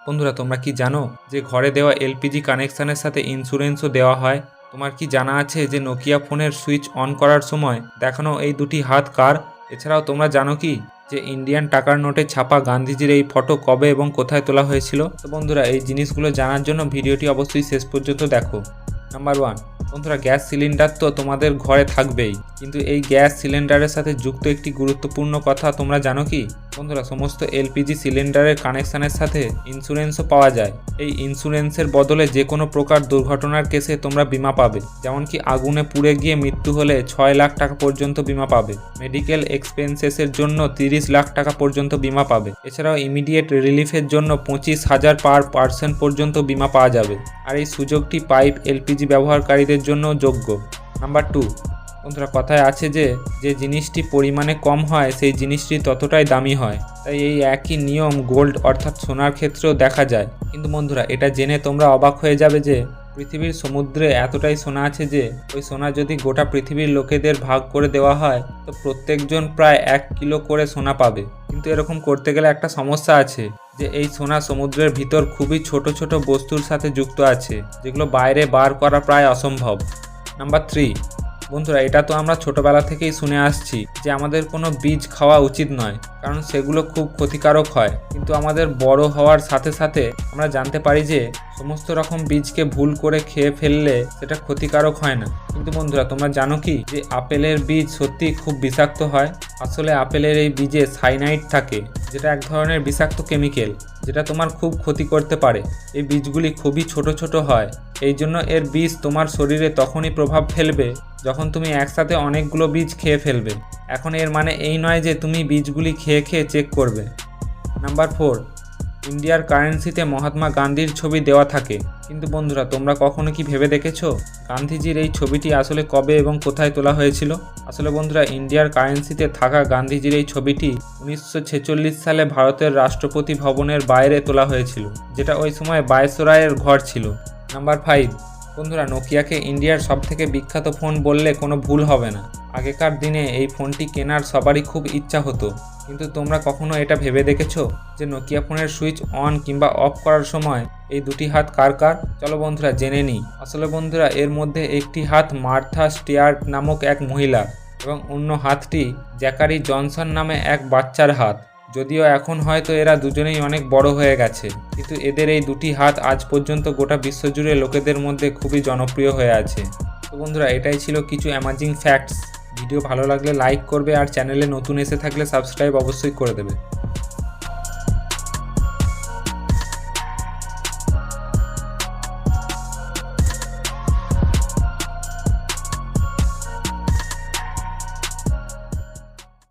বন্ধুরা, তোমরা কি জানো যে ঘরে দেওয়া এলপিজি কানেকশানের সাথে ইন্স্যুরেন্সও দেওয়া হয়? তোমার কি জানা আছে যে নোকিয়া ফোনের সুইচ অন করার সময় দেখানো এই দুটি হাত কার? এছাড়াও তোমরা জানো কি যে ইন্ডিয়ান টাকার নোটে ছাপা গান্ধীজির এই ফটো কবে এবং কোথায় তোলা হয়েছিল? তো বন্ধুরা, এই জিনিসগুলো জানার জন্য ভিডিওটি অবশ্যই শেষ পর্যন্ত দেখো। নাম্বার 1, বন্ধুরা, গ্যাস সিলিন্ডার তো তোমাদের ঘরে থাকবেই, কিন্তু এই গ্যাস সিলিন্ডারের সাথে যুক্ত একটি গুরুত্বপূর্ণ কথা তোমরা জানো কি? বন্ধুরা, সমস্ত এলপিজি সিলিন্ডারের কানেকশানের সাথে ইন্স্যুরেন্সও পাওয়া যায়। এই ইন্স্যুরেন্সের বদলে যে কোনো প্রকার দুর্ঘটনার কেসে তোমরা বিমা পাবে। যেমন কি আগুনে পুড়ে গিয়ে মৃত্যু হলে 6 লাখ টাকা পর্যন্ত বিমা পাবে। মেডিকেল এক্সপেন্সেসের জন্য 30 লাখ টাকা পর্যন্ত বিমা পাবে। এছাড়াও ইমিডিয়েট রিলিফের জন্য 25,000 পার পার্সন পর্যন্ত বিমা পাওয়া যাবে। আর এই সুযোগটি পাইপ এলপিজি ব্যবহারকারীদের জন্য যোগ্য। নাম্বার 2, বন্ধুরা, কথায় আছে যে জিনিসটি পরিমাণে কম হয় সেই জিনিসটি ততটাই দামি হয়। তাই এই একই নিয়ম গোল্ড অর্থাৎ সোনার ক্ষেত্রেও দেখা যায়। কিন্তু বন্ধুরা, এটা জেনে তোমরা অবাক হয়ে যাবে যে পৃথিবীর সমুদ্রে এতটাই সোনা আছে যে ওই সোনা যদি গোটা পৃথিবীর লোকেদের ভাগ করে দেওয়া হয় তো প্রত্যেকজন প্রায় 1 কিলো করে সোনা পাবে। কিন্তু এরকম করতে গেলে একটা সমস্যা আছে, যে এই সোনা সমুদ্রের ভিতর খুবই ছোট ছোট বস্তুর সাথে যুক্ত আছে, যেগুলো বাইরে বার করা প্রায় অসম্ভব। নাম্বার 3, বন্ধুরা, এটা তো আমরা ছোটবেলা থেকেই শুনে আসছি যে আমাদের কোনো বীজ খাওয়া উচিত নয়, কারণ সেগুলো খুব ক্ষতিকারক হয়। কিন্তু আমাদের বড় হওয়ার সাথে সাথে আমরা জানতে পারি যে সমস্ত রকম বীজকে ভুল করে খেয়ে ফেললে সেটা ক্ষতিকারক হয় না। কিন্তু বন্ধুরা, তোমরা জানো কি যে আপেলের বীজ সত্যি খুব বিষাক্ত হয়? আসলে আপেলের এই বীজে সাইনাইড থাকে, যেটা এক ধরনের বিষাক্ত কেমিক্যাল, যেটা তোমার খুব ক্ষতি করতে পারে। এই বীজগুলি খুবই ছোট ছোট হয়, এই জন্য এর বীজ তোমার শরীরে তখনই প্রভাব ফেলবে যখন তুমি একসাথে অনেকগুলো বীজ খেয়ে ফেলবে। এখন এর মানে এই নয় যে তুমি বীজগুলি খেয়ে খেয়ে চেক করবে। নাম্বার 4, ইন্ডিয়ার কারেন্সিতে মহাত্মা গান্ধীর ছবি দেওয়া থাকে। কিন্তু বন্ধুরা, তোমরা কখনো কি ভেবে দেখেছো গান্ধীজির এই ছবিটি আসলে কবে এবং কোথায় তোলা হয়েছিল? আসলে বন্ধুরা, ইন্ডিয়ার কারেন্সিতে থাকা গান্ধীজির এই ছবিটি 1946 সালে ভারতের রাষ্ট্রপতি ভবনের বাইরে তোলা হয়েছিল, যেটা ওই সময় ভাইসরয়ের ঘর ছিল। নাম্বার 5, বন্ধুরা, নোকিয়াকে ইন্ডিয়ার সবথেকে বিখ্যাত ফোন বললে কোনো ভুল হবে না। আগেকার দিনে এই ফোনটি কেনার সবারই খুব ইচ্ছা হতো। কিন্তু তোমরা কখনো এটা ভেবে দেখেছো যে নোকিয়া ফোনের সুইচ অন কিংবা অফ করার সময় এই দুটি হাত কার কার? চলো বন্ধুরা, জেনে নিই। আসলে বন্ধুরা, এর মধ্যে একটি হাত মার্থা স্টিয়ার্ট নামক এক মহিলা এবং অন্য হাতটি জ্যাকারি জনসন নামে এক বাচ্চার হাত। যদিও এখন হয়তো এরা দুজনেই অনেক বড় হয়ে গেছে, কিন্তু এদের এই দুটি হাত আজ পর্যন্ত গোটা বিশ্বজুড়ে লোকেদের মধ্যে খুবই জনপ্রিয় হয়ে আছে। তো বন্ধুরা, এটাই ছিল কিছু অ্যামাজিং ফ্যাক্টস। ভিডিও ভালো লাগলে লাইক করবে আর চ্যানেলে নতুন এসে থাকলে সাবস্ক্রাইব অবশ্যই করে দেবে।